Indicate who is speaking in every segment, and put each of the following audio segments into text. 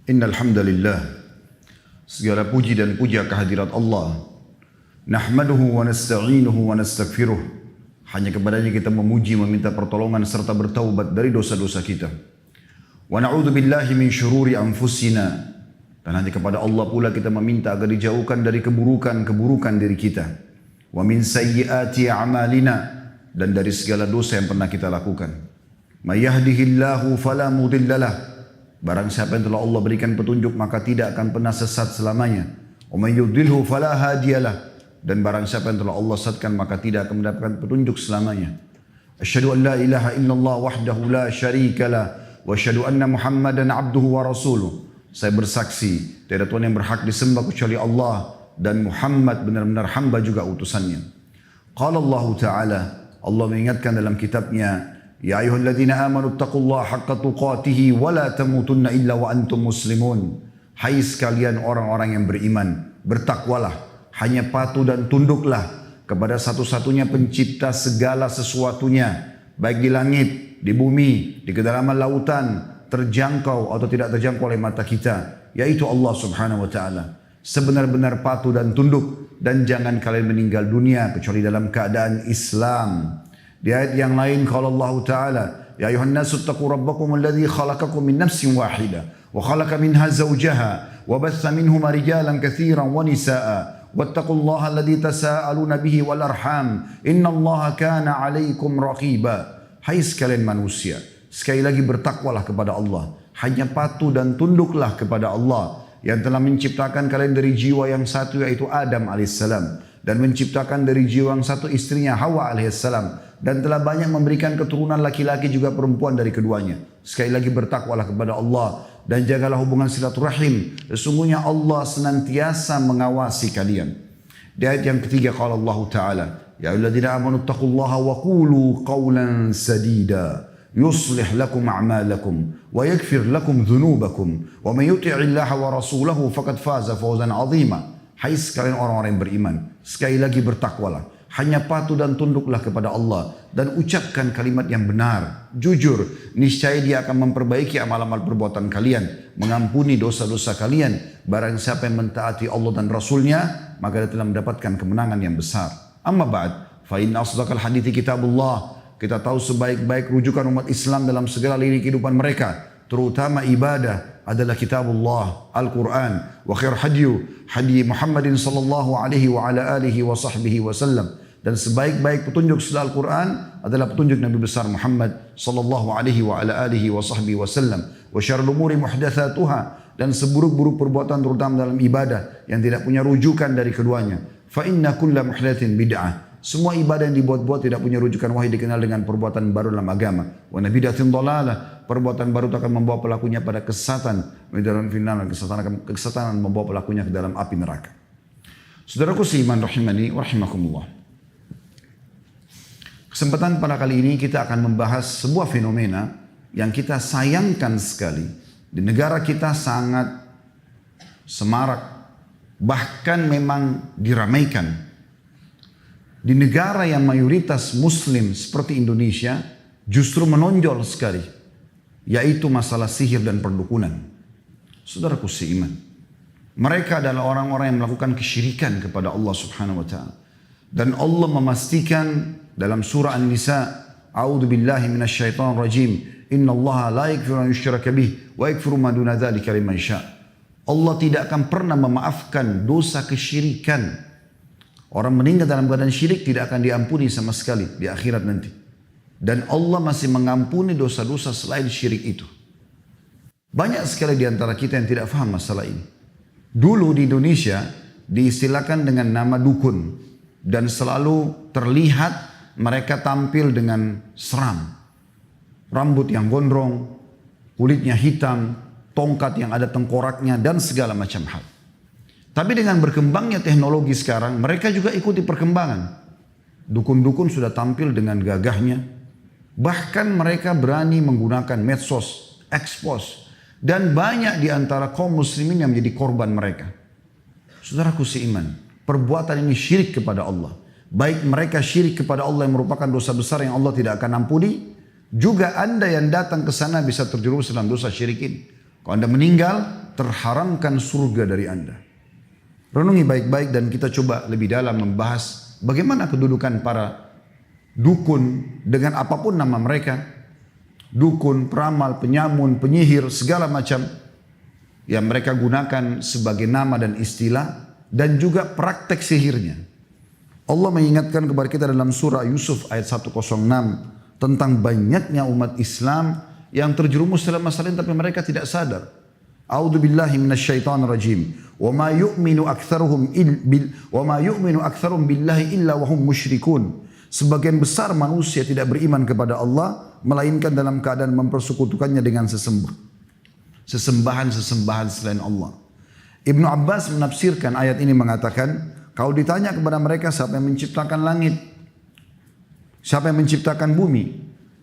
Speaker 1: Innal hamdalillah, segala puji dan puja kehadirat Allah. Nahmaduhu wa nasta'inuhu wa nastaghfiruh. Hanya kepadanya kita memuji, meminta pertolongan serta bertaubat dari dosa-dosa kita. Wa na'udzu billahi min syururi anfusina. Dan hanya kepada Allah pula kita meminta agar dijauhkan dari keburukan-keburukan diri kita. Wa min sayyiati a'malina, dan dari segala dosa yang pernah kita lakukan. May yahdihillahu fala mudhillalah. Barang siapa yang telah Allah berikan petunjuk maka tidak akan pernah sesat selamanya. Wa may yudlilhu fala hadiyalah. Dan barang siapa yang telah Allah sesatkan maka tidak akan mendapatkan petunjuk selamanya. Asyhadu an la ilaha illallah wahdahu la syarikalah wa asyhadu anna Muhammadan abduhu wa rasuluh. Saya bersaksi tiada Tuhan yang berhak disembah kecuali Allah dan Muhammad benar-benar hamba juga utusannya. Qala Allah Ta'ala, Allah mengingatkan dalam kitabnya, Ya ayyuhalladzina amanu taqullaha haqqa tuqatihi wa la tamutunna illa wa antum muslimun. Hai sekalian orang-orang yang beriman, bertakwalah, hanya patuh dan tunduklah kepada satu-satunya pencipta segala sesuatunya, baik di langit, di bumi, di kedalaman lautan, terjangkau atau tidak terjangkau oleh mata kita, yaitu Allah Subhanahu wa taala. Sebenar-benar patuh dan tunduk, dan jangan kalian meninggal dunia kecuali dalam keadaan Islam. Di ayat yang lain kalau Allah Ta'ala, Ya ayuhan nasu taqu rabbakum alladhi khalaqakum min nafsin wahida wa khalaqa minha zawjaha wa batha minhuma rijalan kathiran wa nisaa wattaqullaha alladhi tasaaluna bihi wal arham innallaha kana 'alaikum raqiba. Hai sekalian manusia, sekali lagi bertakwalah kepada Allah, hanya patuh dan tunduklah kepada Allah yang telah menciptakan kalian dari jiwa yang satu yaitu Adam alaihissalam, dan menciptakan dari jiwa yang satu istrinya Hawa alaihissalam, dan telah banyak memberikan keturunan laki-laki juga perempuan dari keduanya. Sekali lagi bertakwalah kepada Allah dan jagalah hubungan silaturahim. Sesungguhnya Allah senantiasa mengawasi kalian. Di ayat yang ketiga qala Allah Ta'ala, Ya ayyuhalladzina amanu taqullaha wa qulu qawlan sadida yuslih lakum a'malakum wa yaghfir lakum dhunubakum wa may yuti'illaha wa rasulahu faqad faza fawzan 'azima. Hai sekalian orang-orang yang beriman, sekali lagi bertakwalah, hanya patuh dan tunduklah kepada Allah dan ucapkan kalimat yang benar, jujur, niscaya Dia akan memperbaiki amal-amal perbuatan kalian, mengampuni dosa-dosa kalian. Barang siapa yang mentaati Allah dan Rasulnya, maka dia telah mendapatkan kemenangan yang besar. Amma ba'd, fa inna asdaqal hadithi kitabullah. Kita tahu sebaik-baik rujukan umat Islam dalam segala lini kehidupan mereka, terutama ibadah, adalah kitabullah, Al-Quran. Wa khair hadi Muhammadin sallallahu alaihi wa ala alihi wa sahbihi wa sallam. Dan sebaik-baik petunjuk setelah Al-Quran adalah petunjuk Nabi besar Muhammad sallallahu alaihi wa ala alihi wa sahbihi wa sallam. Wa syarrul umuri muhdatsatuha, dan seburuk-buruk perbuatan terutama dalam ibadah yang tidak punya rujukan dari keduanya. Fa inna kulla muhdatsin bid'ah. Semua ibadah yang dibuat-buat tidak punya rujukan wahyu dikenal dengan perbuatan baru dalam agama. Wa nabidatin dhalalah, perbuatan baru itu akan membawa pelakunya pada kesesatan, dalam final kesesatan membawa pelakunya ke dalam api neraka. Saudaraku seiman rahimani wa rahimakumullah. Kesempatan pada kali ini kita akan membahas sebuah fenomena yang kita sayangkan sekali. Di negara kita sangat semarak, bahkan memang diramaikan. Di negara yang mayoritas muslim seperti Indonesia justru menonjol sekali, yaitu masalah sihir dan perdukunan. Saudaraku seiman, mereka adalah orang-orang yang melakukan kesyirikan kepada Allah Subhanahu wa taala. Dan Allah memastikan dalam surah An-Nisa, A'udzu billahi minasyaitonir rajim, innallaha la yaghfiru an yushraka bih wa yaghfiru ma duna dzalika liman syaa. Allah tidak akan pernah memaafkan dosa kesyirikan. Orang meninggal dalam keadaan syirik tidak akan diampuni sama sekali di akhirat nanti. Dan Allah masih mengampuni dosa-dosa selain syirik itu. Banyak sekali di antara kita yang tidak faham masalah ini. Dulu di Indonesia diistilahkan dengan nama dukun. Dan selalu terlihat mereka tampil dengan seram. Rambut yang gondrong, kulitnya hitam, tongkat yang ada tengkoraknya, dan segala macam hal. Tapi dengan berkembangnya teknologi sekarang, mereka juga ikuti perkembangan. Dukun-dukun sudah tampil dengan gagahnya. Bahkan mereka berani menggunakan medsos, expose. Dan banyak di antara kaum muslimin yang menjadi korban mereka. Saudaraku seiman, perbuatan ini syirik kepada Allah. Baik mereka syirik kepada Allah yang merupakan dosa besar yang Allah tidak akan ampuni. Juga Anda yang datang ke sana bisa terjerumus dalam dosa syirik ini. Kalau Anda meninggal, terharamkan surga dari anda. Renungi baik-baik dan kita coba lebih dalam membahas bagaimana kedudukan para dukun dengan apapun nama mereka. Dukun, peramal, penyamun, penyihir, segala macam yang mereka gunakan sebagai nama dan istilah, dan juga praktek sihirnya. Allah mengingatkan kepada kita dalam surah Yusuf ayat 106 tentang banyaknya umat Islam yang terjerumus dalam masalah ini tapi mereka tidak sadar. A'udzu billahi minasyaitonir rajim. Wa ma yu'minu aktsaruhum billahi illa wa hum musyrikun. Sebagian besar manusia tidak beriman kepada Allah melainkan dalam keadaan mempersekutukannya dengan sesembahan-sesembahan selain Allah. Ibnu Abbas menafsirkan ayat ini mengatakan, kalau ditanya kepada mereka siapa yang menciptakan langit, siapa yang menciptakan bumi,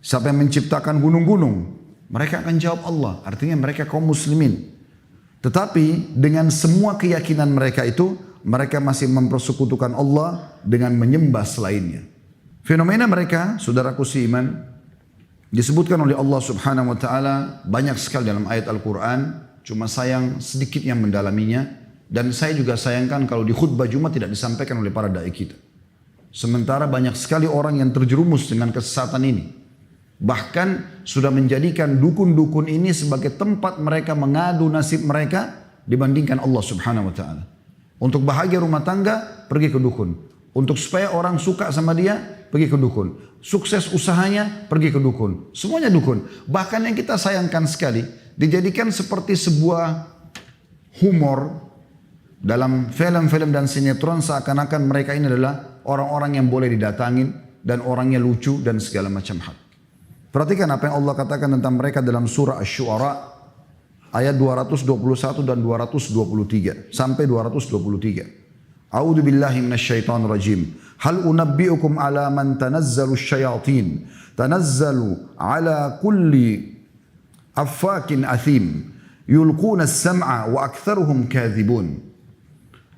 Speaker 1: siapa yang menciptakan gunung-gunung, mereka akan jawab Allah. Artinya mereka kaum muslimin. Tetapi dengan semua keyakinan mereka itu, mereka masih mempersekutukan Allah dengan menyembah selainnya. Fenomena mereka, saudaraku seiman, disebutkan oleh Allah Subhanahu wa taala banyak sekali dalam ayat Al-Quran, cuma sayang sedikit yang mendalaminya, dan saya juga sayangkan kalau di khutbah Jumat tidak disampaikan oleh para dai kita. Sementara banyak sekali orang yang terjerumus dengan kesesatan ini. Bahkan sudah menjadikan dukun-dukun ini sebagai tempat mereka mengadu nasib mereka dibandingkan Allah Subhanahu wa taala. Untuk bahagia rumah tangga, pergi ke dukun. Untuk supaya orang suka sama dia, pergi ke dukun. Sukses usahanya, pergi ke dukun. Semuanya dukun. Bahkan yang kita sayangkan sekali, dijadikan seperti sebuah humor dalam film-film dan sinetron, seakan-akan mereka ini adalah orang-orang yang boleh didatangin dan orangnya lucu dan segala macam hal. Perhatikan apa yang Allah katakan tentang mereka dalam surah Asy-Syu'ara ayat 221 dan 223 sampai 223. A'udzu billahi minasyaitonir rajim. Hal unabbiukum ala man tanazzalu syayatin. Tanazzalu ala kulli affakin athim. Yulquna as-sam'a wa aktsaruhum kadzibun.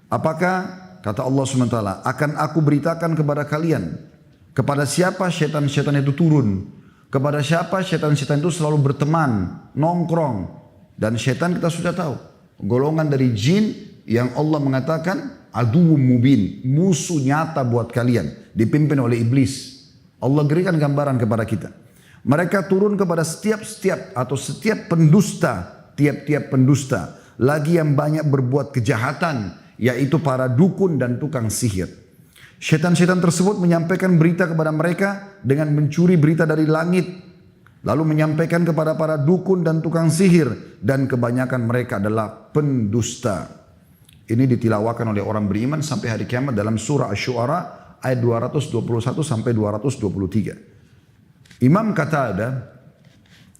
Speaker 1: Apakah kata Allah SWT, akan aku beritakan kepada kalian kepada siapa syaitan-syaitan itu turun, kepada siapa syaitan-syaitan itu selalu berteman, nongkrong. Dan syaitan kita sudah tahu, golongan dari jin yang Allah mengatakan aduwwum mubin, musuh nyata buat kalian, dipimpin oleh iblis. Allah berikan gambaran kepada kita. Mereka turun kepada setiap pendusta, tiap-tiap pendusta, lagi yang banyak berbuat kejahatan, yaitu para dukun dan tukang sihir. Syaitan-syaitan tersebut menyampaikan berita kepada mereka dengan mencuri berita dari langit, lalu menyampaikan kepada para dukun dan tukang sihir, dan kebanyakan mereka adalah pendusta. Ini ditilawakan oleh orang beriman sampai hari kiamat dalam surah Asy-Syu'ara ayat 221 sampai 223. Imam Qatadah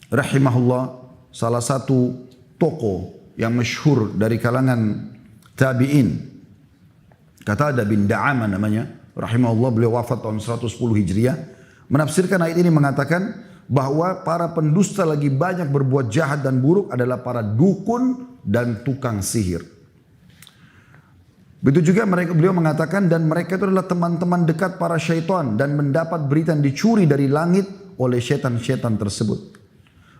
Speaker 1: rahimahullah, salah satu tokoh yang masyhur dari kalangan tabi'in, Qatadah bin Da'amah namanya, rahimahullah, beliau wafat tahun 110 Hijriah, menafsirkan ayat ini mengatakan bahwa para pendusta lagi banyak berbuat jahat dan buruk adalah para dukun dan tukang sihir. Begitu juga beliau mengatakan, dan mereka itu adalah teman-teman dekat para syaitan dan mendapat berita yang dicuri dari langit oleh syaitan-syaitan tersebut.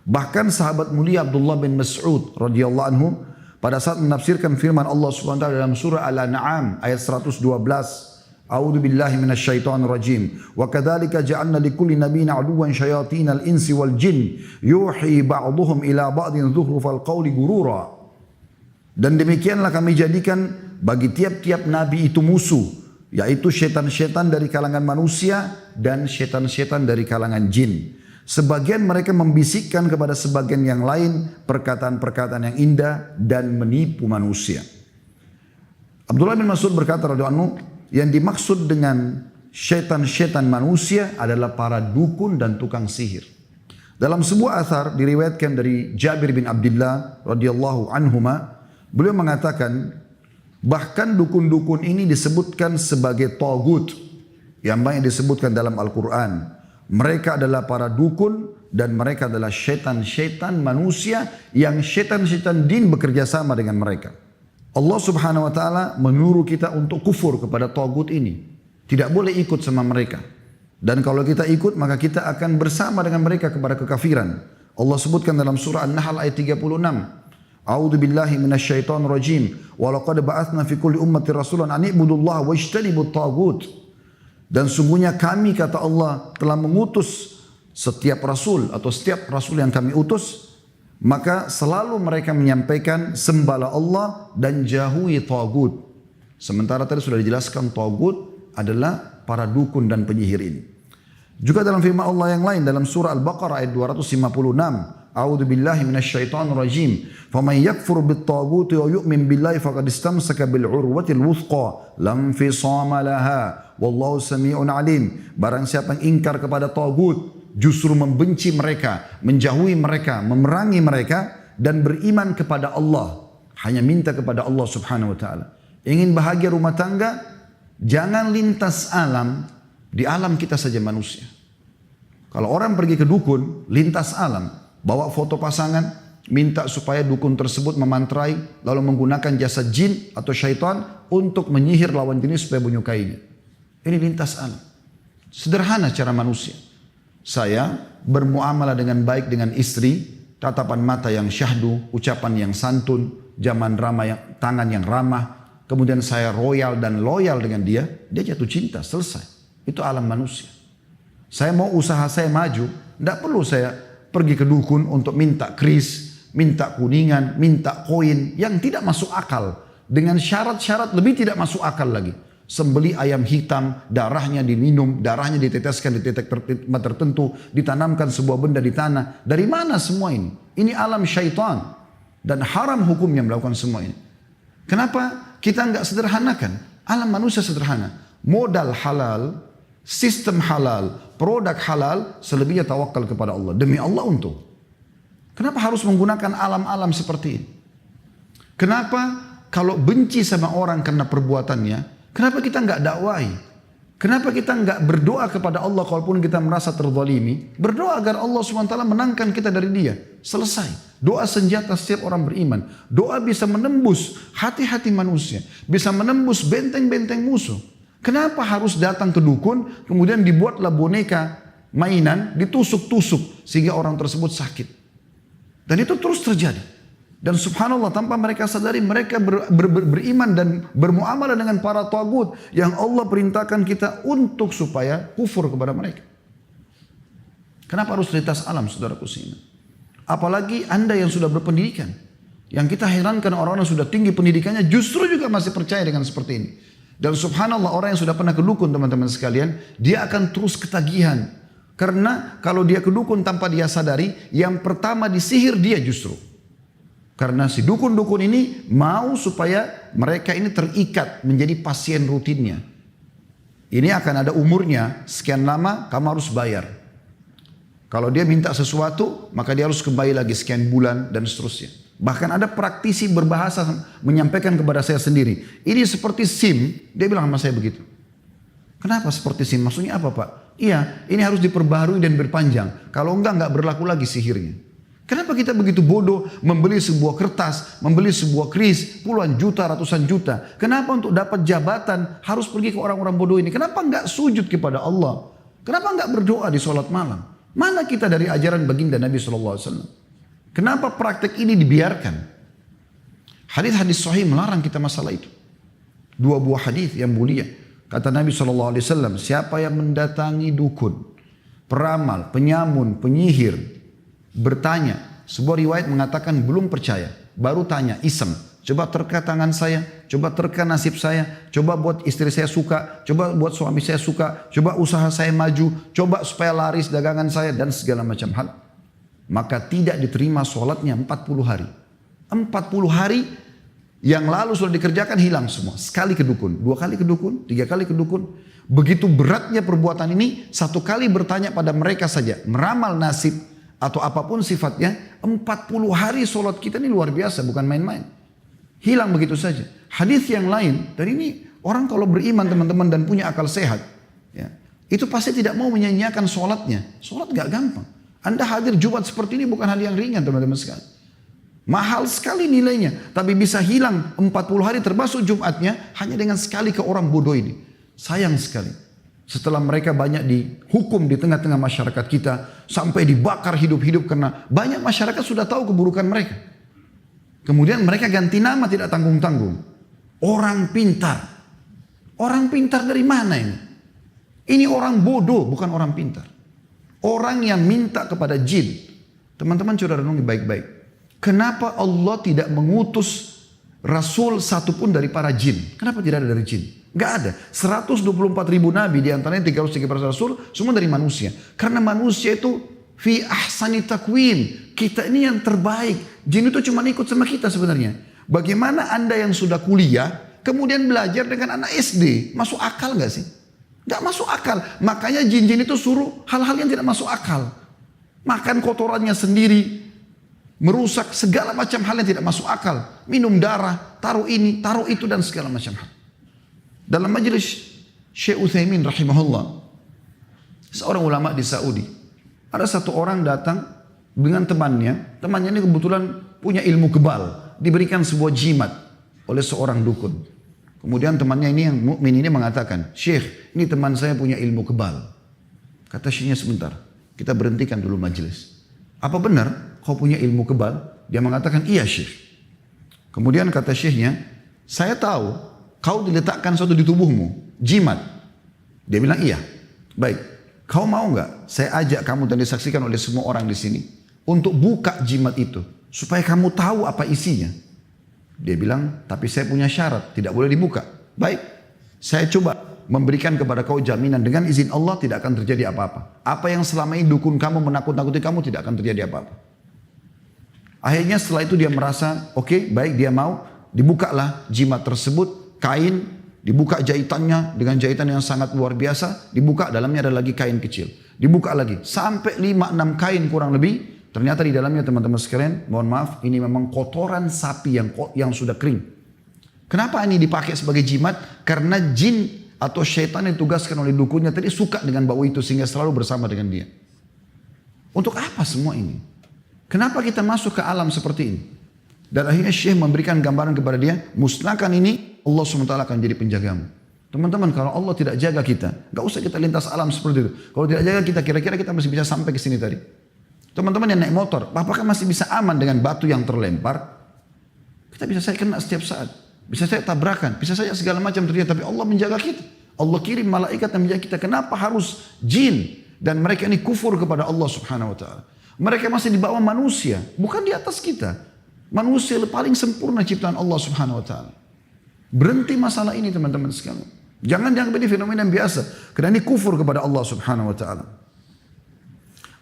Speaker 1: Bahkan sahabat mulia Abdullah bin Mas'ud radhiyallahu anhu pada saat menafsirkan firman Allah SWT dalam surah Al-An'am ayat 112, A'udzu billahi minasyaitonir rajim. Wa kadzalika ja'alna likulli nabiyyin 'aduwwan syayatinal insi wal jin yuhi ba'dhuhum ila ba'din dzukhrufal qawli gurura. Dan demikianlah kami jadikan bagi tiap-tiap nabi itu musuh, yaitu syaitan-syaitan dari kalangan manusia dan syaitan-syaitan dari kalangan jin. Sebagian mereka membisikkan kepada sebagian yang lain perkataan-perkataan yang indah dan menipu manusia. Abdullah bin Mas'ud berkata radhiyallahu anhu, yang dimaksud dengan syaitan-syaitan manusia adalah para dukun dan tukang sihir. Dalam sebuah athar diriwayatkan dari Jabir bin Abdullah radhiyallahu anhuma, beliau mengatakan, bahkan dukun-dukun ini disebutkan sebagai tagut yang banyak disebutkan dalam Al-Quran. Mereka adalah para dukun dan mereka adalah syaitan-syaitan manusia yang syaitan-syaitan jin bekerja sama dengan mereka. Allah Subhanahu wa taala menyuruh kita untuk kufur kepada tagut ini. Tidak boleh ikut sama mereka. Dan kalau kita ikut maka kita akan bersama dengan mereka kepada kekafiran. Allah sebutkan dalam surah An-Nahl ayat 36. A'udzu billahi minasyaitonir rajim. Wa laqad ba'atsna fi kulli ummatin rasulan an i'budullaha wajtanibut taghut. Dan sungguhnya kami, kata Allah, telah mengutus setiap rasul atau setiap rasul yang kami utus, maka selalu mereka menyampaikan sembahlah Allah dan jauhi tagut. Sementara tadi sudah dijelaskan tagut adalah para dukun dan penyihir ini. Juga dalam firman Allah yang lain dalam surah Al-Baqarah ayat 256, A'udzu billahi minasyaitonir rajim. Faman yakfur bit-taghuti wa yu'min billahi faqad istamsaka bil 'urwatil wuthqa lam fisama laha wallahu samii'un 'alim. Barang siapa yang ingkar kepada tagut, justru membenci mereka, menjauhi mereka, memerangi mereka dan beriman kepada Allah, hanya minta kepada Allah Subhanahu wa taala. Ingin bahagia rumah tangga, jangan lintas alam, di alam kita saja manusia. Kalau orang pergi ke dukun, lintas alam, bawa foto pasangan, minta supaya dukun tersebut memantrai, lalu menggunakan jasa jin atau syaitan untuk menyihir lawan jenis supaya menyukainya. Ini lintas alam. Sederhana cara manusia. Saya bermuamalah dengan baik dengan istri, tatapan mata yang syahdu, ucapan yang santun, zaman ramah yang, tangan yang ramah, kemudian saya royal dan loyal dengan dia, dia jatuh cinta, selesai. Itu alam manusia. Saya mau usaha saya maju, tidak perlu saya pergi ke dukun untuk minta kris, minta kuningan, minta koin yang tidak masuk akal. Dengan syarat-syarat lebih tidak masuk akal lagi. Sembeli ayam hitam, darahnya diminum, darahnya diteteskan di titik tempat tertentu, ditanamkan sebuah benda di tanah. Dari mana semua ini? Ini alam syaitan. Dan haram hukumnya melakukan semua ini. Kenapa kita enggak sederhanakan? Alam manusia sederhana. Modal halal, sistem halal, produk halal, selebihnya tawakal kepada Allah. Demi Allah untung. Kenapa harus menggunakan alam-alam seperti ini? Kenapa kalau benci sama orang karena perbuatannya, kenapa kita enggak dakwahi? Kenapa kita enggak berdoa kepada Allah kalaupun kita merasa terzalimi? Berdoa agar Allah SWT menangkan kita dari dia. Selesai. Doa senjata setiap orang beriman. Doa bisa menembus hati-hati manusia. Bisa menembus benteng-benteng musuh. Kenapa harus datang ke dukun, kemudian dibuatlah boneka mainan, ditusuk-tusuk sehingga orang tersebut sakit. Dan itu terus terjadi. Dan subhanallah tanpa mereka sadari mereka beriman dan bermuamalah dengan para tagut yang Allah perintahkan kita untuk supaya kufur kepada mereka. Kenapa harus lintas alam, saudaraku seiman? Apalagi Anda yang sudah berpendidikan. Yang kita herankan orang-orang yang sudah tinggi pendidikannya justru juga masih percaya dengan seperti ini. Dan subhanallah orang yang sudah pernah ke dukun teman-teman sekalian, dia akan terus ketagihan. Karena kalau dia ke dukun tanpa dia sadari, yang pertama disihir dia justru. Karena si dukun-dukun ini mau supaya mereka ini terikat menjadi pasien rutinnya. Ini akan ada umurnya, sekian lama kamu harus bayar. Kalau dia minta sesuatu, maka dia harus kembali lagi sekian bulan dan seterusnya. Bahkan ada praktisi berbahasa menyampaikan kepada saya sendiri. Ini seperti SIM, dia bilang sama saya begitu. Kenapa seperti SIM? Maksudnya apa Pak? Iya, ini harus diperbaharui dan berpanjang. Kalau enggak berlaku lagi sihirnya. Kenapa kita begitu bodoh membeli sebuah kertas, membeli sebuah kris, puluhan juta, ratusan juta. Kenapa untuk dapat jabatan harus pergi ke orang-orang bodoh ini? Kenapa enggak sujud kepada Allah? Kenapa enggak berdoa di sholat malam? Mana kita dari ajaran baginda Nabi SAW? Kenapa praktek ini dibiarkan? Hadis-hadis sahih melarang kita masalah itu. Dua buah hadis yang mulia. Kata Nabi SAW, siapa yang mendatangi dukun, peramal, penyamun, penyihir, bertanya. Sebuah riwayat mengatakan belum percaya. Baru tanya, iseng. Coba terka tangan saya, coba terka nasib saya, coba buat istri saya suka, coba buat suami saya suka, coba usaha saya maju, coba supaya laris dagangan saya, dan segala macam hal. Maka tidak diterima sholatnya 40 hari. 40 hari yang lalu sudah dikerjakan hilang semua. Sekali ke dukun, 2 kali ke dukun, 3 kali ke dukun. Begitu beratnya perbuatan ini, 1 kali bertanya pada mereka saja. Meramal nasib atau apapun sifatnya, 40 hari sholat kita ini luar biasa, bukan main-main. Hilang begitu saja. Hadis yang lain, dan ini orang kalau beriman teman-teman dan punya akal sehat, ya, itu pasti tidak mau menyanyiakan sholatnya. Sholat gak gampang. Anda hadir Jumat seperti ini bukan hal yang ringan teman-teman sekalian. Mahal sekali nilainya. Tapi bisa hilang 40 hari termasuk Jumatnya hanya dengan sekali ke orang bodoh ini. Sayang sekali. Setelah mereka banyak dihukum di tengah-tengah masyarakat kita. Sampai dibakar hidup-hidup karena banyak masyarakat sudah tahu keburukan mereka. Kemudian mereka ganti nama tidak tanggung-tanggung. Orang pintar. Orang pintar dari mana ini? Ini orang bodoh, bukan orang pintar. Orang yang minta kepada jin. Teman-teman coba renungi baik-baik. Kenapa Allah tidak mengutus rasul satupun dari para jin? Kenapa tidak ada dari jin? Gak ada. 124 ribu nabi, diantaranya 313 rasul, semua dari manusia. Karena manusia itu fi ahsani takwim. Kita ini yang terbaik. Jin itu cuma ikut sama kita sebenarnya. Bagaimana Anda yang sudah kuliah, kemudian belajar dengan anak SD? Masuk akal gak sih? Gak masuk akal. Makanya jin-jin itu suruh hal-hal yang tidak masuk akal. Makan kotorannya sendiri. Merusak segala macam hal yang tidak masuk akal. Minum darah, taruh ini, taruh itu dan segala macam hal. Dalam majelis Syekh Utsaimin rahimahullah, seorang ulama di Saudi, ada satu orang datang dengan temannya. Temannya ini kebetulan punya ilmu kebal, diberikan sebuah jimat oleh seorang dukun. Kemudian temannya ini yang mukmin ini mengatakan, "Syekh, ini teman saya punya ilmu kebal." Kata syekhnya, "Sebentar, kita berhentikan dulu majelis. Apa benar kau punya ilmu kebal?" Dia mengatakan, "Iya, Syekh." Kemudian kata syekhnya, "Saya tahu kau diletakkan sesuatu di tubuhmu, jimat." Dia bilang, "Iya." "Baik, kau mau nggak saya ajak kamu dan disaksikan oleh semua orang di sini untuk buka jimat itu supaya kamu tahu apa isinya?" Dia bilang, "Tapi saya punya syarat, tidak boleh dibuka." "Baik, saya coba memberikan kepada kau jaminan dengan izin Allah tidak akan terjadi apa-apa. Apa yang selama ini dukun kamu menakut-nakuti kamu tidak akan terjadi apa-apa." Akhirnya setelah itu dia merasa, oke, baik, dia mau. Dibukalah jimat tersebut, kain, dibuka jahitannya dengan jahitan yang sangat luar biasa. Dibuka, dalamnya ada lagi kain kecil. Dibuka lagi, sampai 5-6 kain kurang lebih. Ternyata di dalamnya teman-teman sekalian, mohon maaf, ini memang kotoran sapi yang sudah kering. Kenapa ini dipakai sebagai jimat? Karena jin atau syaitan yang ditugaskan oleh dukunnya tadi suka dengan bau itu sehingga selalu bersama dengan dia. Untuk apa semua ini? Kenapa kita masuk ke alam seperti ini? Dan akhirnya Syekh memberikan gambaran kepada dia, musnahkan ini, Allah SWT akan jadi penjagamu. Teman-teman, kalau Allah tidak jaga kita, gak usah kita lintas alam seperti itu. Kalau tidak jaga kita, kira-kira kita masih bisa sampai ke sini tadi. Teman-teman yang naik motor, apakah masih bisa aman dengan batu yang terlempar? Kita bisa saya kena setiap saat. Bisa saya tabrakan, bisa saja segala macam terjadi. Tapi Allah menjaga kita. Allah kirim malaikat yang menjaga kita. Kenapa harus jin? Dan mereka ini kufur kepada Allah subhanahu wa ta'ala. Mereka masih di bawah manusia, bukan di atas kita. Manusia paling sempurna ciptaan Allah subhanahu wa ta'ala. Berhenti masalah ini teman-teman sekalian. Jangan dianggap ini fenomena yang biasa. Karena ini kufur kepada Allah subhanahu wa ta'ala.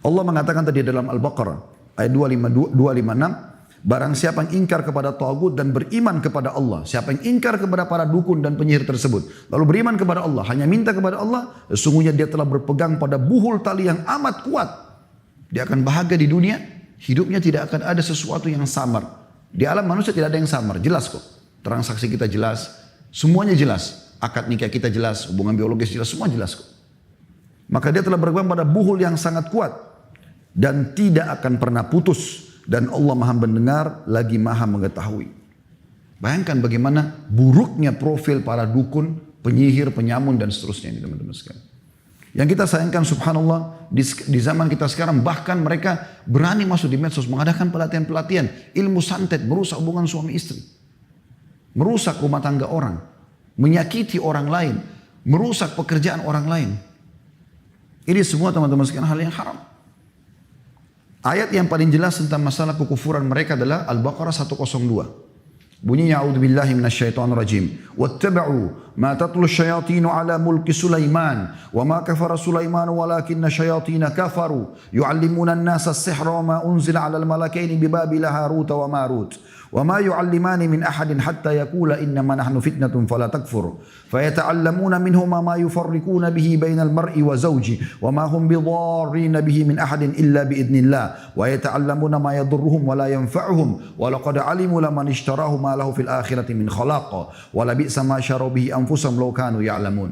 Speaker 1: Allah mengatakan tadi dalam Al-Baqarah ayat 256, barang siapa yang ingkar kepada tagut dan beriman kepada Allah, siapa yang ingkar kepada para dukun dan penyihir tersebut, lalu beriman kepada Allah, hanya minta kepada Allah, sesungguhnya dia telah berpegang pada buhul tali yang amat kuat. Dia akan bahagia di dunia, hidupnya tidak akan ada sesuatu yang samar. Di alam manusia tidak ada yang samar, jelas kok. Transaksi kita jelas, semuanya jelas. Akad nikah kita jelas, hubungan biologis jelas, semua jelas kok. Maka dia telah berpegang pada buhul yang sangat kuat dan tidak akan pernah putus, dan Allah maha mendengar lagi maha mengetahui. Bayangkan bagaimana buruknya profil para dukun, penyihir, penyamun dan seterusnya ini teman-teman sekalian. Yang kita sayangkan subhanallah di zaman kita sekarang bahkan mereka berani masuk di medsos mengadakan pelatihan-pelatihan ilmu santet, merusak hubungan suami istri, merusak rumah tangga orang, menyakiti orang lain, merusak pekerjaan orang lain. Ini semua teman-teman sekalian hal yang haram. Ayat yang paling jelas tentang masalah kekufuran mereka adalah Al-Baqarah 102. Bunyinya a'udzubillahi minasyaitonirrajim. Wattaba'u ma tatlu syayatinu ala mulki Sulaiman wa ma kafara Sulaiman walakinna syayatina kafaru yu'allimuna an-nasa as-sihra wa ma unzila 'ala al-malakaini bi Babila Harut wa Marut. وما يعلمان من أحد حتى يقول إنما نحن فتنة فلا تكفر فيتعلمون منهما ما يفرقون به بين المرء وزوجه وما هم بضارين به من أحد إلا بإذن الله ويتعلمون ما يضرهم ولا ينفعهم ولقد علموا لمن اشتراه ما له في الآخرة من خلاق ولبئس ما شروا به أنفسهم لو كانوا يعلمون.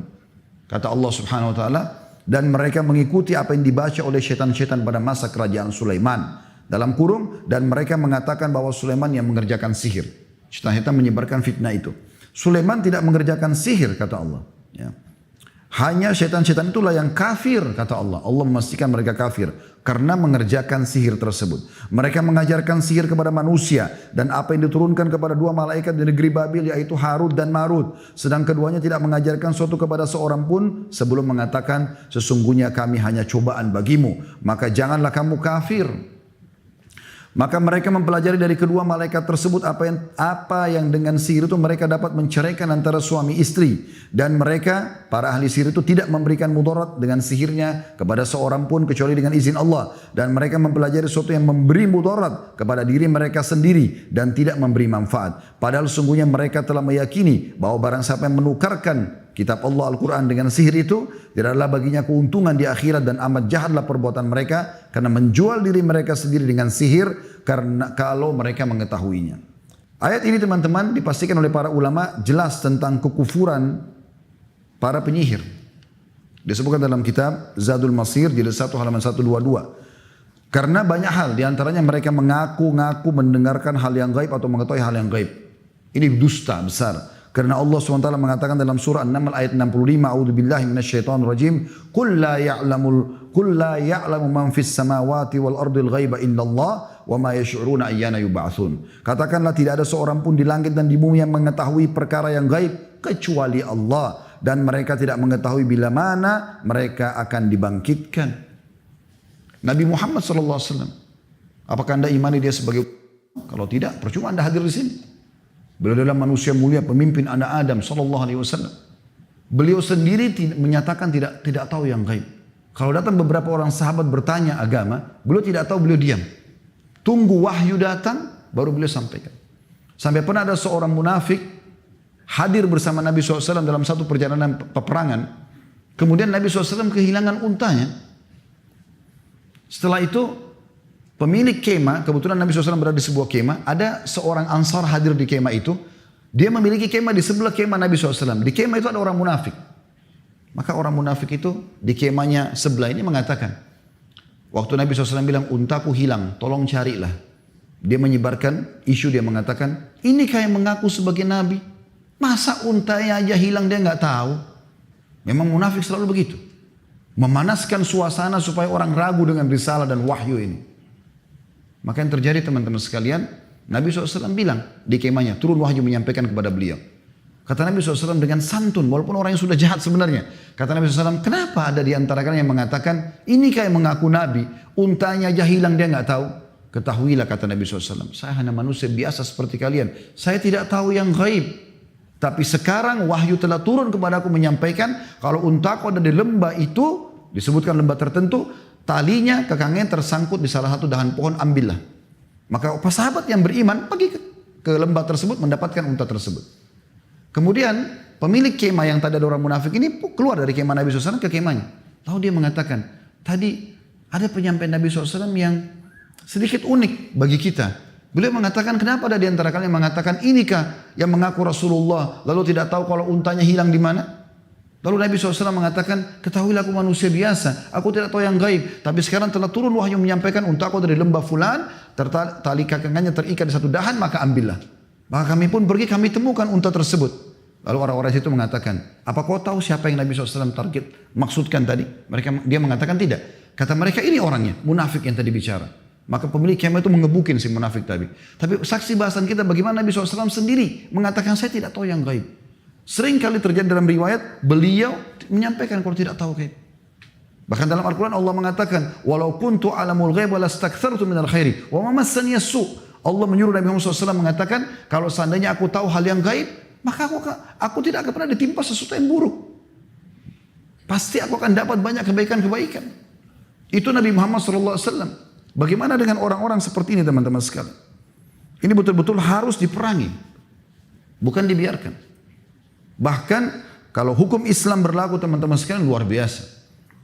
Speaker 1: Kata Allah subhanahu wa ta'ala, dan mereka mengikuti apa yang dibaca oleh syaitan-syaitan pada masa kerajaan Sulaiman. Dalam kurung, dan mereka mengatakan bahwa Sulaiman yang mengerjakan sihir. Syaitan menyebarkan fitnah itu. Sulaiman tidak mengerjakan sihir, kata Allah. Ya. Hanya setan-setan itulah yang kafir, kata Allah. Allah memastikan mereka kafir karena mengerjakan sihir tersebut. Mereka mengajarkan sihir kepada manusia dan apa yang diturunkan kepada dua malaikat di negeri Babil, yaitu Harut dan Marut. Sedang keduanya tidak mengajarkan suatu kepada seorang pun sebelum mengatakan sesungguhnya kami hanya cobaan bagimu. Maka janganlah kamu kafir. Maka mereka mempelajari dari kedua malaikat tersebut apa yang dengan sihir itu mereka dapat menceraikan antara suami istri. Dan mereka, para ahli sihir itu tidak memberikan mudarat dengan sihirnya kepada seorang pun kecuali dengan izin Allah. Dan mereka mempelajari sesuatu yang memberi mudarat kepada diri mereka sendiri dan tidak memberi manfaat. Padahal sungguhnya mereka telah meyakini bahwa barang siapa yang menukarkan kitab Allah Al-Quran dengan sihir itu tidaklah baginya keuntungan di akhirat, dan amat jahatlah perbuatan mereka karena menjual diri mereka sendiri dengan sihir karena kalau mereka mengetahuinya. Ayat ini teman-teman dipastikan oleh para ulama jelas tentang kekufuran para penyihir. Disebutkan dalam kitab Zadul Masir jilid 1 halaman 122. Karena banyak hal, diantaranya mereka mengaku-ngaku mendengarkan hal yang gaib atau mengetahui hal yang gaib. Ini dusta besar. Karena Allah SWT mengatakan dalam surah An-Naml ayat 65, A'udzubillahi minasyaitonirrajim, Qul la ya'lamu man fis samawati wal ardil ghaiba illallah wa ma yash'uruna ayyana yub'atsun. Katakanlah tidak ada seorang pun di langit dan di bumi yang mengetahui perkara yang gaib kecuali Allah, dan mereka tidak mengetahui bila mana mereka akan dibangkitkan. Nabi Muhammad SAW, apakah anda imani dia sebagai? Kalau tidak, percuma anda hadir di sini. Beliau adalah manusia mulia, pemimpin anak Adam SAW. Beliau sendiri menyatakan tidak tahu yang gaib. Kalau datang beberapa orang sahabat bertanya agama, beliau tidak tahu, beliau diam. Tunggu wahyu datang, baru beliau sampaikan. Sampai pernah ada seorang munafik hadir bersama Nabi SAW dalam satu perjalanan peperangan. Kemudian Nabi SAW kehilangan untanya. Setelah itu pemilik kemah, kebetulan Nabi SAW berada di sebuah kemah, ada seorang Ansar hadir di kemah itu. Dia memiliki kemah di sebelah kemah Nabi SAW. Di kemah itu ada orang munafik. Maka orang munafik itu di kemahnya sebelah ini mengatakan, waktu Nabi SAW bilang, untaku hilang, tolong carilah. Dia menyebarkan isu, dia mengatakan, ini kayak mengaku sebagai Nabi. Masa untanya aja hilang dia nggak tahu? Memang munafik selalu begitu. Memanaskan suasana supaya orang ragu dengan risalah dan wahyu ini. Maka yang terjadi teman-teman sekalian, Nabi SAW bilang di kemahnya, turun wahyu menyampaikan kepada beliau. Kata Nabi SAW dengan santun, walaupun orang yang sudah jahat sebenarnya. Kata Nabi SAW, kenapa ada di antara kalian yang mengatakan, ini kayak mengaku Nabi, untanya aja hilang dia nggak tahu. Ketahuilah kata Nabi SAW, saya hanya manusia biasa seperti kalian. Saya tidak tahu yang gaib. Tapi sekarang wahyu telah turun kepadaku menyampaikan, kalau untaku ada di lembah itu, disebutkan lembah tertentu, talinya kekangnya tersangkut di salah satu dahan pohon, ambillah. Maka sahabat yang beriman pergi ke lembah tersebut mendapatkan unta tersebut. Kemudian pemilik kemah yang tadi ada orang munafik ini keluar dari kemah Nabi SAW ke kemahnya. Lalu dia mengatakan, tadi ada penyampaian Nabi SAW yang sedikit unik bagi kita. Beliau mengatakan, kenapa ada di antara kalian yang mengatakan, inikah yang mengaku Rasulullah lalu tidak tahu kalau untanya hilang di mana? Lalu Nabi SAW mengatakan, ketahuilah aku manusia biasa, aku tidak tahu yang gaib. Tapi sekarang telah turun wahyu menyampaikan, untaku dari lembah fulan, tali kakangannya terikat di satu dahan, maka ambillah. Maka kami pun pergi, kami temukan unta tersebut. Lalu orang-orang itu mengatakan, apa kau tahu siapa yang Nabi SAW target maksudkan tadi? Dia mengatakan tidak. Kata mereka, ini orangnya, munafik yang tadi bicara. Maka pemilik kemah itu mengebukin si munafik tadi. Tapi saksi bahasan kita bagaimana Nabi SAW sendiri mengatakan, saya tidak tahu yang gaib. Sering kali terjadi dalam riwayat, beliau menyampaikan kalau tidak tahu gaib. Bahkan dalam Al-Quran Allah mengatakan, walau kuntu alamul ghaib walastakthartu minal khairi wa ma massani as-su'. Allah menyuruh Nabi Muhammad SAW mengatakan, kalau seandainya aku tahu hal yang gaib, maka aku tidak akan pernah ditimpa sesuatu yang buruk. Pasti aku akan dapat banyak kebaikan-kebaikan. Itu Nabi Muhammad SAW. Bagaimana dengan orang-orang seperti ini teman-teman sekalian? Ini betul-betul harus diperangi, bukan dibiarkan. Bahkan kalau hukum Islam berlaku teman-teman sekalian luar biasa.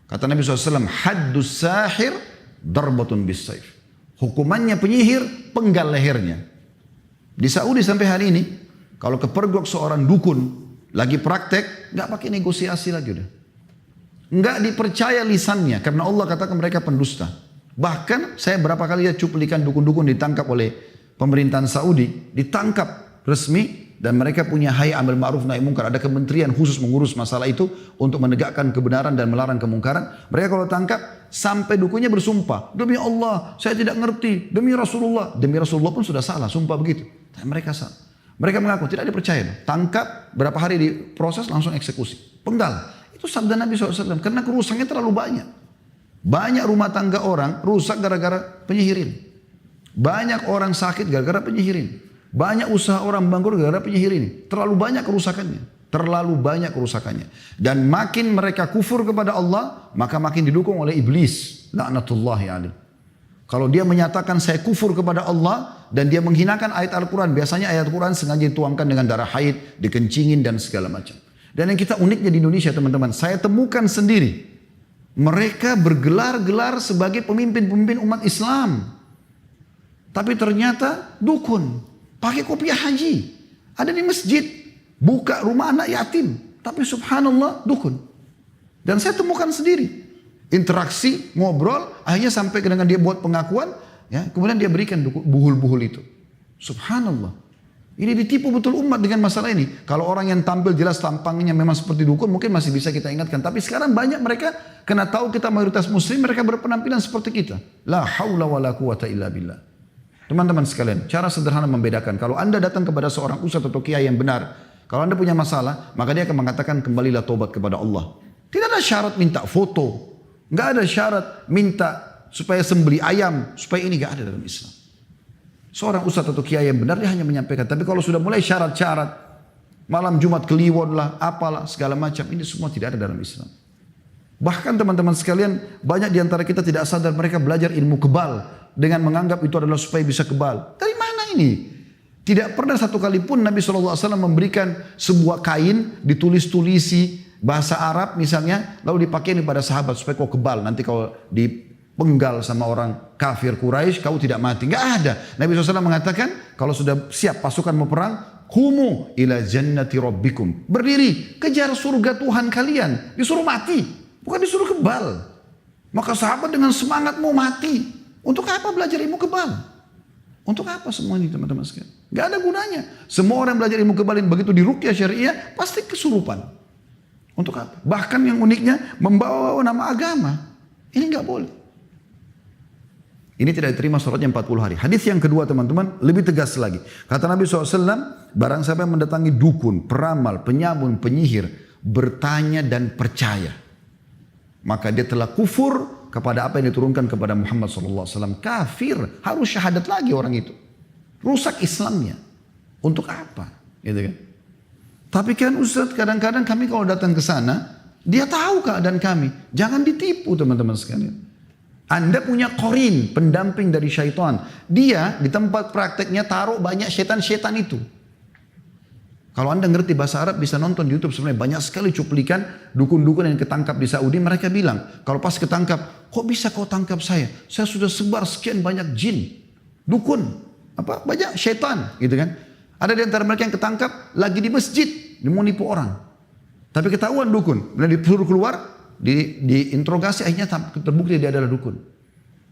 Speaker 1: Kata Nabi SAW, haddus sahir darbatun bis saif. Hukumannya penyihir, penggal lehernya. Di Saudi sampai hari ini, kalau kepergok seorang dukun lagi praktek, nggak pakai negosiasi lagi udah. Nggak dipercaya lisannya, karena Allah katakan mereka pendusta. Bahkan saya berapa kali lihat cuplikan dukun-dukun ditangkap oleh pemerintahan Saudi, ditangkap resmi, dan mereka punya hayy amil ma'ruf nahi mungkar. Ada kementerian khusus mengurus masalah itu untuk menegakkan kebenaran dan melarang kemungkaran. Mereka kalau tangkap sampai dukunnya bersumpah, demi Allah saya tidak ngerti, demi Rasulullah pun sudah salah, sumpah begitu. Dan mereka salah. Mereka mengaku tidak dipercaya. Tangkap berapa hari diproses langsung eksekusi, penggal. Itu sabda Nabi SAW karena kerusakannya terlalu banyak. Banyak rumah tangga orang rusak gara-gara penyihirin. Banyak orang sakit gara-gara penyihirin. Banyak usaha orang bangkrut gara-gara penyihirin. Terlalu banyak kerusakannya. Terlalu banyak kerusakannya. Dan makin mereka kufur kepada Allah, maka makin didukung oleh iblis. La'natullahi alaih. Kalau dia menyatakan saya kufur kepada Allah dan dia menghinakan ayat Al-Quran. Biasanya ayat Al-Quran sengaja dituangkan dengan darah haid, dikencingin dan segala macam. Dan yang kita uniknya di Indonesia teman-teman, saya temukan sendiri. Mereka bergelar-gelar sebagai pemimpin-pemimpin umat Islam. Tapi ternyata dukun, pakai kopiah haji, ada di masjid, buka rumah anak yatim, tapi subhanallah dukun. Dan saya temukan sendiri, interaksi, ngobrol, akhirnya sampai dengan dia buat pengakuan, ya, kemudian dia berikan buhul-buhul itu. Subhanallah, ini ditipu betul umat dengan masalah ini. Kalau orang yang tampil jelas tampangnya memang seperti dukun, mungkin masih bisa kita ingatkan. Tapi sekarang banyak mereka, karena tahu kita mayoritas muslim, mereka berpenampilan seperti kita. La haula wa la quwata illa billah. Teman-teman sekalian, cara sederhana membedakan. Kalau anda datang kepada seorang ustaz atau kiai yang benar, kalau anda punya masalah, maka dia akan mengatakan kembalilah tobat kepada Allah. Tidak ada syarat minta foto, nggak ada syarat minta supaya sembeli ayam, supaya ini nggak ada dalam Islam. Seorang ustaz atau kiai yang benar dia hanya menyampaikan. Tapi kalau sudah mulai syarat-syarat, malam Jumat Kliwon lah, apalah segala macam, ini semua tidak ada dalam Islam. Bahkan teman-teman sekalian, banyak di antara kita tidak sadar mereka belajar ilmu kebal dengan menganggap itu adalah supaya bisa kebal. Dari mana ini? Tidak pernah satu kali pun Nabi SAW memberikan sebuah kain ditulis-tulisi bahasa Arab misalnya, lalu dipakai kepada sahabat supaya kau kebal. Nanti kalau dipenggal sama orang kafir Quraisy kau tidak mati. Enggak ada. Nabi SAW mengatakan kalau sudah siap pasukan mau perang, humu ila jannati rabbikum. Berdiri, kejar surga Tuhan kalian. Disuruh mati, bukan disuruh kebal. Maka sahabat dengan semangat mau mati. Untuk apa belajar ilmu kebal? Untuk apa semua ini teman-teman sekalian? Gak ada gunanya. Semua orang belajar ilmu kebal yang begitu di ruqyah syariah pasti kesurupan. Untuk apa? Bahkan yang uniknya membawa nama agama. Ini gak boleh. Ini tidak diterima sholatnya 40 hari. Hadis yang kedua teman-teman lebih tegas lagi. Kata Nabi SAW, barang siapa yang mendatangi dukun, peramal, penyabun, penyihir, bertanya dan percaya, maka dia telah kufur kepada apa yang diturunkan kepada Muhammad SAW. Kafir, harus syahadat lagi orang itu. Rusak Islamnya. Untuk apa? Gitu kan? Tapi kan Ustaz, kadang-kadang kami kalau datang ke sana, dia tahu keadaan kami. Jangan ditipu teman-teman sekalian. Anda punya korin, pendamping dari syaitan. Dia di tempat prakteknya taruh banyak syaitan-syaitan itu. Kalau anda ngerti bahasa Arab bisa nonton di YouTube sebenarnya banyak sekali cuplikan dukun-dukun yang ketangkap di Saudi. Mereka bilang kalau pas ketangkap, kok bisa kau tangkap saya? Saya sudah sebar sekian banyak jin, dukun, apa banyak syaitan, gitu kan? Ada di antara mereka yang ketangkap lagi di masjid, dia mau nipu orang, tapi ketahuan dukun, dan disuruh keluar, diinterogasi akhirnya terbukti dia adalah dukun.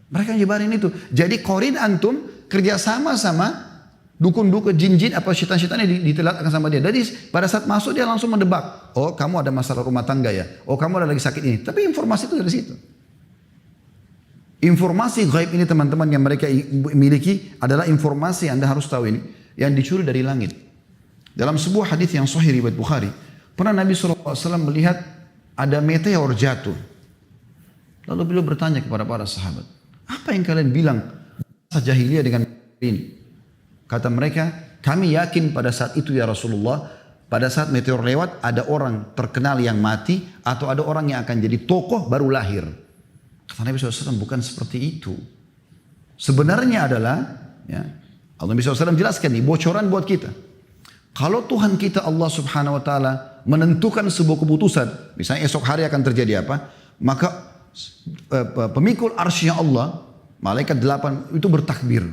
Speaker 1: Mereka nyebarin itu. Jadi korin antum kerjasama sama dukun-dukun, jin-jin apa syaitan-syaitan yang ditelatkan sama dia. Jadi pada saat masuk dia langsung mendebak. Oh kamu ada masalah rumah tangga ya. Oh kamu ada lagi sakit ini. Tapi informasi itu dari situ. Informasi gaib ini teman-teman yang mereka miliki adalah informasi yang anda harus tahu ini. Yang dicuri dari langit. Dalam sebuah hadis yang sahih riwayat Bukhari. Pernah Nabi SAW melihat ada meteor jatuh. Lalu beliau bertanya kepada para sahabat. Apa yang kalian bilang masa jahiliyah dengan ini? Kata mereka, kami yakin pada saat itu ya Rasulullah, pada saat meteor lewat ada orang terkenal yang mati atau ada orang yang akan jadi tokoh baru lahir. Kata Nabi SAW, bukan seperti itu. Sebenarnya adalah, ya, Nabi SAW jelaskan nih, bocoran buat kita. Kalau Tuhan kita Allah Subhanahu Wa Taala menentukan sebuah keputusan, misalnya esok hari akan terjadi apa, maka pemikul arsy Allah, malaikat 8 itu bertakbir.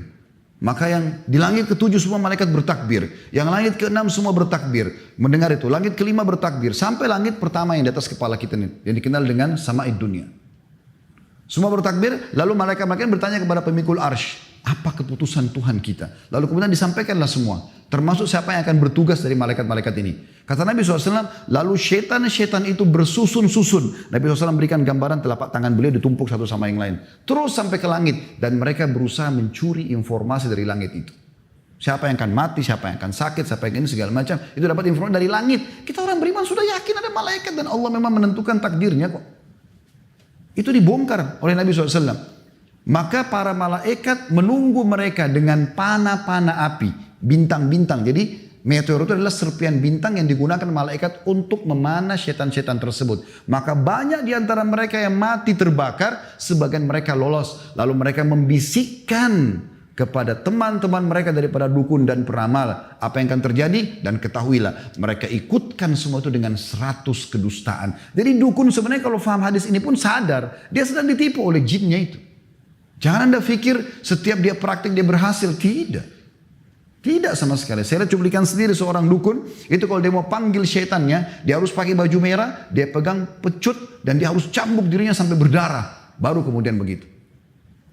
Speaker 1: Maka yang di langit ke-7 semua malaikat bertakbir. Yang langit ke-6 semua bertakbir. Mendengar itu. Langit ke-5 bertakbir. Sampai langit pertama yang di atas kepala kita ini. Yang dikenal dengan sama'id dunia. Semua bertakbir. Lalu malaikat bertanya kepada pemikul arsy. Apa keputusan Tuhan kita? Lalu kemudian disampaikanlah semua. Termasuk siapa yang akan bertugas dari malaikat-malaikat ini. Kata Nabi SAW, lalu syaitan-syaitan itu bersusun-susun. Nabi SAW berikan gambaran telapak tangan beliau ditumpuk satu sama yang lain. Terus sampai ke langit. Dan mereka berusaha mencuri informasi dari langit itu. Siapa yang akan mati, siapa yang akan sakit, siapa yang ini segala macam. Itu dapat informasi dari langit. Kita orang beriman sudah yakin ada malaikat dan Allah memang menentukan takdirnya kok. Itu dibongkar oleh Nabi SAW. Maka para malaikat menunggu mereka dengan panah-panah api. Bintang-bintang. Jadi meteor itu adalah serpian bintang yang digunakan malaikat untuk memanah setan-setan tersebut. Maka banyak di antara mereka yang mati terbakar, sebagian mereka lolos. Lalu mereka membisikkan kepada teman-teman mereka daripada dukun dan peramal apa yang akan terjadi, dan ketahuilah mereka ikutkan semua itu dengan 100 kedustaan. Jadi dukun sebenarnya kalau faham hadis ini pun sadar dia sedang ditipu oleh jinnya itu. Jangan Anda pikir setiap dia praktik dia berhasil, tidak. Tidak sama sekali. Saya lihat cuplikan sendiri seorang dukun, itu kalau dia mau panggil syaitannya, dia harus pakai baju merah, dia pegang pecut, dan dia harus cambuk dirinya sampai berdarah. Baru kemudian begitu.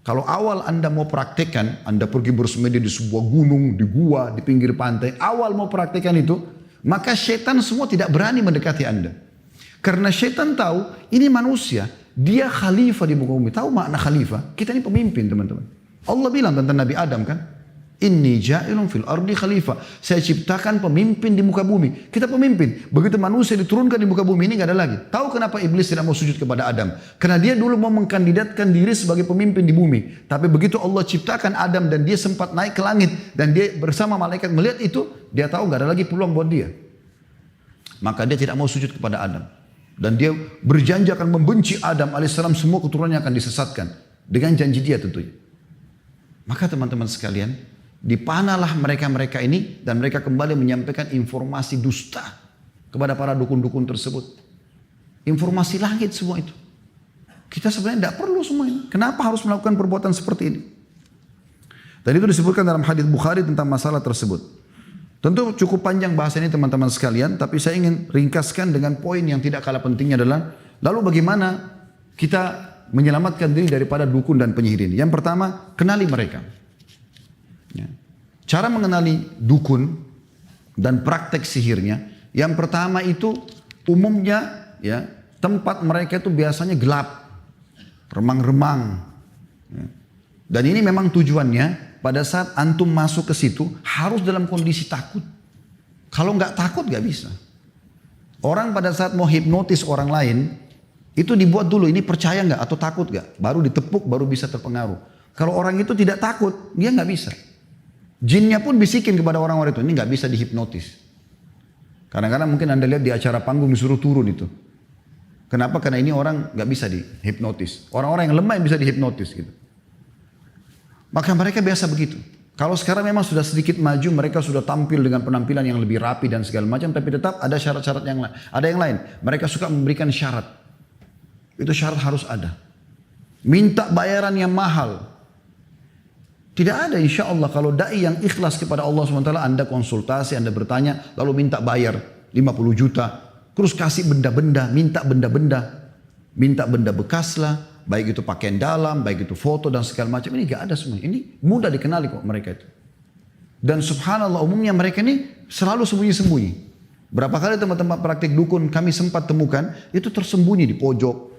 Speaker 1: Kalau awal Anda mau praktekkan, Anda pergi bersemedi di sebuah gunung, di gua, di pinggir pantai, awal mau praktekkan itu, maka syaitan semua tidak berani mendekati Anda. Karena syaitan tahu, ini manusia, dia khalifah di muka bumi. Tahu makna khalifah? Kita ini pemimpin teman-teman. Allah bilang tentang Nabi Adam kan, Inni ja'ilun fil ardi khalifah. Saya ciptakan pemimpin di muka bumi. Kita pemimpin. Begitu manusia diturunkan di muka bumi ini gak ada lagi. Tahu kenapa iblis tidak mau sujud kepada Adam? Karena dia dulu mau mengkandidatkan diri sebagai pemimpin di bumi. Tapi begitu Allah ciptakan Adam dan dia sempat naik ke langit. Dan dia bersama malaikat melihat itu. Dia tahu gak ada lagi peluang buat dia. Maka dia tidak mau sujud kepada Adam. Dan dia berjanji akan membenci Adam alaihissalam. Semua keturunannya akan disesatkan. Dengan janji dia tentunya. Maka teman-teman sekalian, dipanahlah mereka-mereka ini dan mereka kembali menyampaikan informasi dusta kepada para dukun-dukun tersebut. Informasi langit semua itu. Kita sebenarnya tidak perlu semua ini. Kenapa harus melakukan perbuatan seperti ini? Dan itu disebutkan dalam hadis Bukhari tentang masalah tersebut. Tentu cukup panjang bahasa ini teman-teman sekalian, tapi saya ingin ringkaskan dengan poin yang tidak kalah pentingnya adalah, lalu bagaimana kita menyelamatkan diri daripada dukun dan penyihir ini? Yang pertama, kenali mereka. Ya. Cara mengenali dukun dan praktek sihirnya, yang pertama itu umumnya ya tempat mereka itu biasanya gelap, remang-remang. Ya. Dan ini memang tujuannya pada saat antum masuk ke situ harus dalam kondisi takut. Kalau nggak takut nggak bisa. Orang pada saat mau hipnotis orang lain itu dibuat dulu ini percaya nggak atau takut nggak, baru ditepuk baru bisa terpengaruh. Kalau orang itu tidak takut dia nggak bisa. Jinnya pun bisikin kepada orang-orang itu, ini nggak bisa dihipnotis. Kadang-kadang mungkin Anda lihat di acara panggung disuruh turun itu. Kenapa? Karena ini orang nggak bisa dihipnotis. Orang-orang yang lemah yang bisa dihipnotis gitu. Maka mereka biasa begitu. Kalau sekarang memang sudah sedikit maju, mereka sudah tampil dengan penampilan yang lebih rapi dan segala macam, tapi tetap ada syarat-syarat yang lain. Ada yang lain. Mereka suka memberikan syarat. Itu syarat harus ada. Minta bayaran yang mahal. Tidak ada insya Allah kalau da'i yang ikhlas kepada Allah SWT, Anda konsultasi, Anda bertanya, lalu minta bayar 50 juta. Terus kasih benda-benda, minta benda bekas lah, baik itu pakaian dalam, baik itu foto dan segala macam. Ini gak ada semua. Ini mudah dikenali kok mereka itu. Dan subhanallah umumnya mereka ini selalu sembunyi-sembunyi. Berapa kali teman-teman praktik dukun kami sempat temukan, itu tersembunyi di pojok.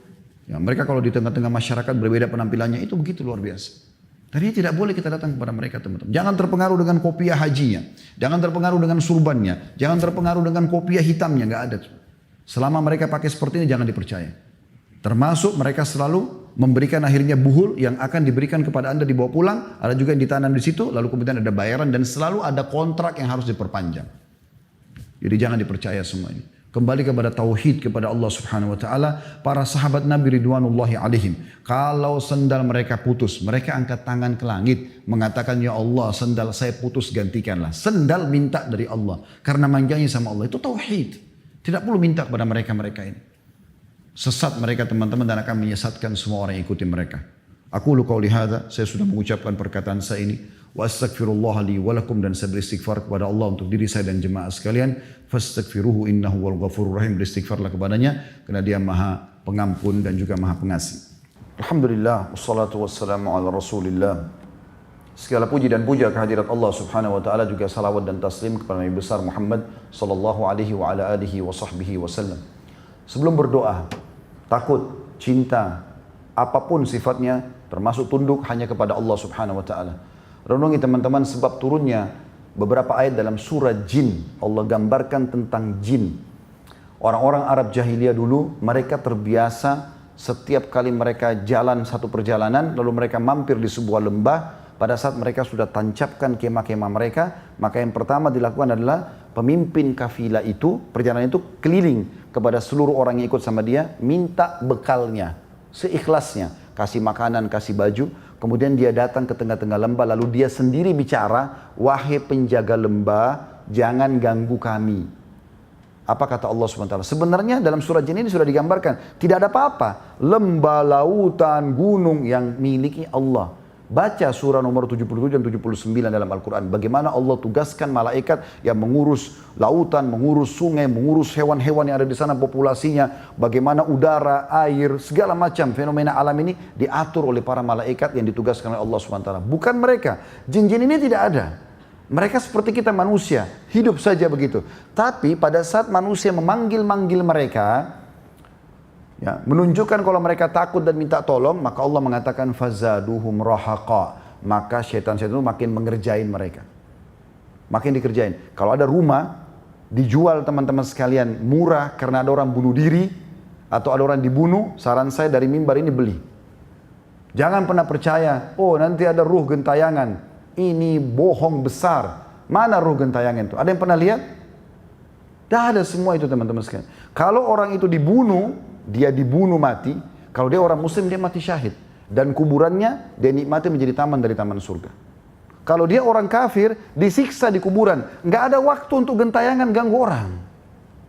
Speaker 1: Ya, mereka kalau di tengah-tengah masyarakat berbeda penampilannya, itu begitu luar biasa. Dan ini tidak boleh kita datang kepada mereka teman-teman. Jangan terpengaruh dengan kopiah hajinya. Jangan terpengaruh dengan surbannya. Jangan terpengaruh dengan kopiah hitamnya. Nggak ada. Selama mereka pakai seperti ini jangan dipercaya. Termasuk mereka selalu memberikan akhirnya buhul yang akan diberikan kepada Anda dibawa pulang. Ada juga yang ditanam di situ. Lalu kemudian ada bayaran dan selalu ada kontrak yang harus diperpanjang. Jadi jangan dipercaya semua ini. Kembali kepada tauhid kepada Allah Subhanahu wa taala. Para sahabat Nabi ridwanullahi alaihim, kalau sendal mereka putus, mereka angkat tangan ke langit mengatakan, ya Allah, sendal saya putus gantikanlah. Sendal minta dari Allah karena mangganya sama Allah. Itu tauhid. Tidak perlu minta kepada mereka ini. Sesat mereka teman-teman dan akan menyesatkan semua orang yang ikuti mereka. Aku lu qauli hadza, saya sudah mengucapkan perkataan saya ini. Wa astaghfirullah li wa lakum, dan saya beristighfar kepada Allah untuk diri saya dan jemaah sekalian. Fastaghfiruhu innahu wal ghafurur rahim. Beristighfarlah kepadanya karena dia Maha Pengampun dan juga Maha Pengasih. Alhamdulillah wassalatu wassalamu ala Rasulillah Segala puji dan puja kehadirat Allah Subhanahu wa taala, juga salawat dan taslim kepada Nabi besar Muhammad sallallahu alaihi wa ala alihi wa sahbihi wasallam. Sebelum berdoa, takut, cinta, apapun sifatnya, termasuk tunduk hanya kepada Allah Subhanahu wa taala. Renungi teman-teman sebab turunnya beberapa ayat dalam surah Jin. Allah gambarkan tentang jin. Orang-orang Arab jahiliyah dulu, mereka terbiasa setiap kali mereka jalan satu perjalanan, lalu mereka mampir di sebuah lembah. Pada saat mereka sudah tancapkan kemah-kemah mereka, maka yang pertama dilakukan adalah pemimpin kafilah itu, perjalanan itu keliling kepada seluruh orang yang ikut sama dia, minta bekalnya, seikhlasnya, kasih makanan, kasih baju, kemudian dia datang ke tengah-tengah lembah, lalu dia sendiri bicara, wahai penjaga lembah, jangan ganggu kami. Apa kata Allah SWT? Sebenarnya dalam surah Jin ini sudah digambarkan, tidak ada apa-apa, lembah, lautan, gunung yang miliki Allah. Baca surah nomor 77 dan 79 dalam Al-Quran. Bagaimana Allah tugaskan malaikat yang mengurus lautan, mengurus sungai, mengurus hewan-hewan yang ada di sana populasinya. Bagaimana udara, air, segala macam fenomena alam ini diatur oleh para malaikat yang ditugaskan oleh Allah SWT. Bukan mereka. Jin-jin ini tidak ada. Mereka seperti kita manusia, hidup saja begitu. Tapi pada saat manusia memanggil-manggil mereka, ya, menunjukkan kalau mereka takut dan minta tolong, maka Allah mengatakan fazaduhum rahaqa, maka syaitan-syaitan itu makin mengerjain mereka, makin dikerjain. Kalau ada rumah dijual teman-teman sekalian murah karena ada orang bunuh diri atau ada orang dibunuh, saran saya dari mimbar ini beli. Jangan pernah percaya, oh nanti ada ruh gentayangan, ini bohong besar. Mana ruh gentayangan itu? Ada yang pernah lihat? Tidak ada semua itu teman-teman sekalian. Kalau orang itu dibunuh, dia dibunuh mati, kalau dia orang muslim dia mati syahid, dan kuburannya dia nikmati menjadi taman dari taman surga. Kalau dia orang kafir disiksa di kuburan, nggak ada waktu untuk gentayangan ganggu orang,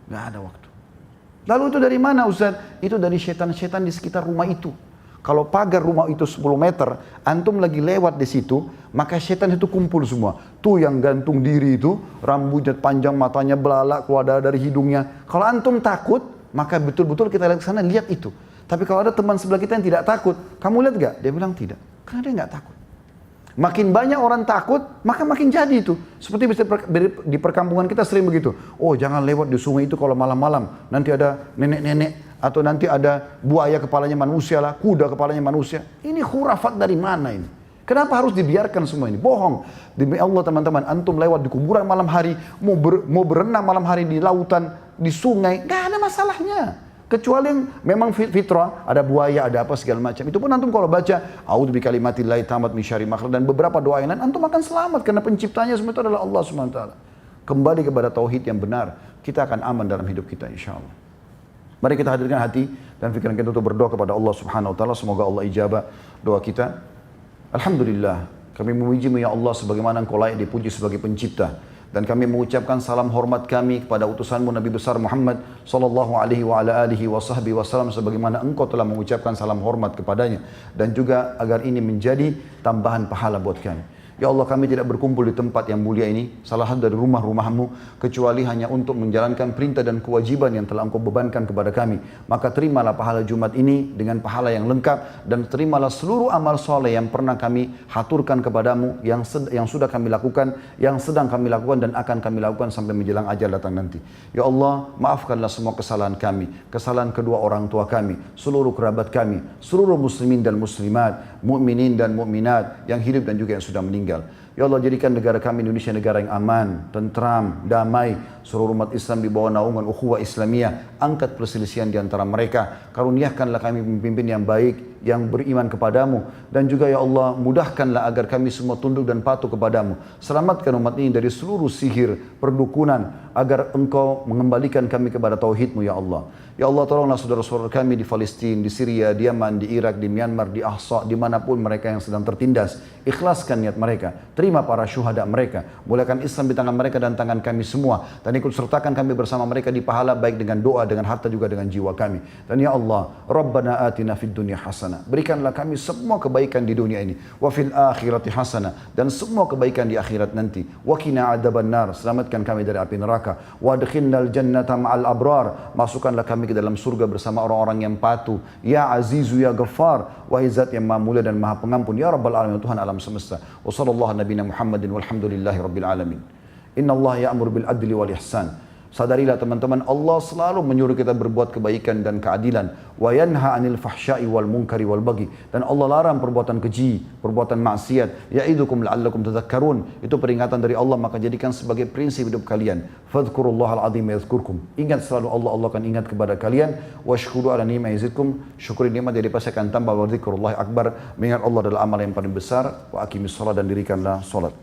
Speaker 1: nggak ada waktu. Lalu itu dari mana Ustaz? Itu dari setan-setan di sekitar rumah itu. Kalau pagar rumah itu 10 meter, antum lagi lewat di situ, maka setan itu kumpul semua. Tuh yang gantung diri itu, rambutnya panjang, matanya belalak, keluar darah dari hidungnya. Kalau antum takut, maka betul-betul kita lihat ke sana, lihat itu. Tapi kalau ada teman sebelah kita yang tidak takut, kamu lihat gak? Dia bilang tidak. Karena dia nggak takut. Makin banyak orang takut, maka makin jadi itu. Seperti di perkampungan kita sering begitu. Oh jangan lewat di sungai itu kalau malam-malam. Nanti ada nenek-nenek, atau nanti ada buaya kepalanya manusia lah, kuda kepalanya manusia. Ini khurafat dari mana ini? Kenapa harus dibiarkan semua ini? Bohong. Demi Allah teman-teman, antum lewat di kuburan malam hari, mau berenang malam hari di lautan, di sungai, gak ada masalahnya. Kecuali yang memang fitrah, ada buaya, ada apa segala macam. Itu pun antum kalau baca, a'udzu bikalimatillahi tammat min syarri ma khalaq, dan beberapa doa yang lain, antum akan selamat karena penciptanya semua itu adalah Allah SWT. Kembali kepada tauhid yang benar, kita akan aman dalam hidup kita insyaallah. Mari kita hadirkan hati dan pikiran kita untuk berdoa kepada Allah Subhanahu wa taala, semoga Allah ijabah doa kita. Alhamdulillah, kami memuji-Mu ya Allah sebagaimana Engkau layak dipuji sebagai pencipta. Dan kami mengucapkan salam hormat kami kepada utusan-Mu Nabi besar Muhammad sallallahu alaihi wa ala alihi wa sahbihi wasallam sebagaimana Engkau telah mengucapkan salam hormat kepadanya, dan juga agar ini menjadi tambahan pahala buat kami. Ya Allah, kami tidak berkumpul di tempat yang mulia ini, salah satu dari rumah-rumah-Mu, kecuali hanya untuk menjalankan perintah dan kewajiban yang telah Engkau bebankan kepada kami. Maka terimalah pahala Jumat ini dengan pahala yang lengkap, dan terimalah seluruh amal soleh yang pernah kami haturkan kepadamu, yang sudah kami lakukan, yang sedang kami lakukan, dan akan kami lakukan sampai menjelang ajal datang nanti. Ya Allah, maafkanlah semua kesalahan kami, kesalahan kedua orang tua kami, seluruh kerabat kami, seluruh muslimin dan muslimat, mukminin dan mukminat yang hidup dan juga yang sudah meninggal. Ya Allah, jadikan negara kami Indonesia negara yang aman, tentram, damai, seluruh umat Islam di bawah naungan ukhuwah Islamiyah. Angkat perselisihan di antara mereka. Karuniakanlah kami pemimpin yang baik, yang beriman kepadamu, dan juga ya Allah mudahkanlah agar kami semua tunduk dan patuh kepadamu. Selamatkan umat ini dari seluruh sihir, perdukunan, agar Engkau mengembalikan kami kepada tauhid-Mu ya Allah. Ya Allah, tolonglah saudara-saudara kami di Palestina, di Syria, di Yaman, di Irak, di Myanmar, di Ahsa, dimanapun mereka yang sedang tertindas. Ikhlaskan niat mereka. terima para syuhada mereka, muliakan Islam di tangan mereka dan tangan kami semua, dan ikut sertakan kami bersama mereka di pahala baik dengan doa, dengan harta juga dengan jiwa kami. Dan ya Allah, Rabbana atina fid dunya hasanah, berikanlah kami semua kebaikan di dunia ini, wa fil akhirati hasanah, dan semua kebaikan di akhirat nanti, wa qina adzabannar, selamatkan kami dari api neraka, wa adkhilnal jannata ma'al abrar, masukkanlah kami ke dalam surga bersama orang-orang yang patuh. Ya Azizu ya Ghaffar, wahai zat yang maha mulia dan maha pengampun, ya Rabbal alamin, Tuhan alam semesta. Wa sallallahu nabiyana Muhammadin walhamdulillahi rabbil alamin. Inna Allah ya'mur bil adli wal ihsan. Sadarilah teman-teman, Allah selalu menyuruh kita berbuat kebaikan dan keadilan. Wa yanha 'anil fahsya'i wal munkari wal baghi. Dan Allah larang perbuatan keji, perbuatan maksiat. Ya'idukum la'allakum tadhakkarun. Itu peringatan dari Allah, maka jadikan sebagai prinsip hidup kalian. Fadhkurullahal 'azim yadhkurkum. Ingat selalu Allah, Allah akan ingat kepada kalian. Washkuru 'ala ni'mati yazidkum. Syukuri nikmat jadi pasti akan tambah. Wa dzikrullahi akbar. Mengingat Allah adalah amal yang paling besar. Wa aqimis shalah, dan dirikanlah salat.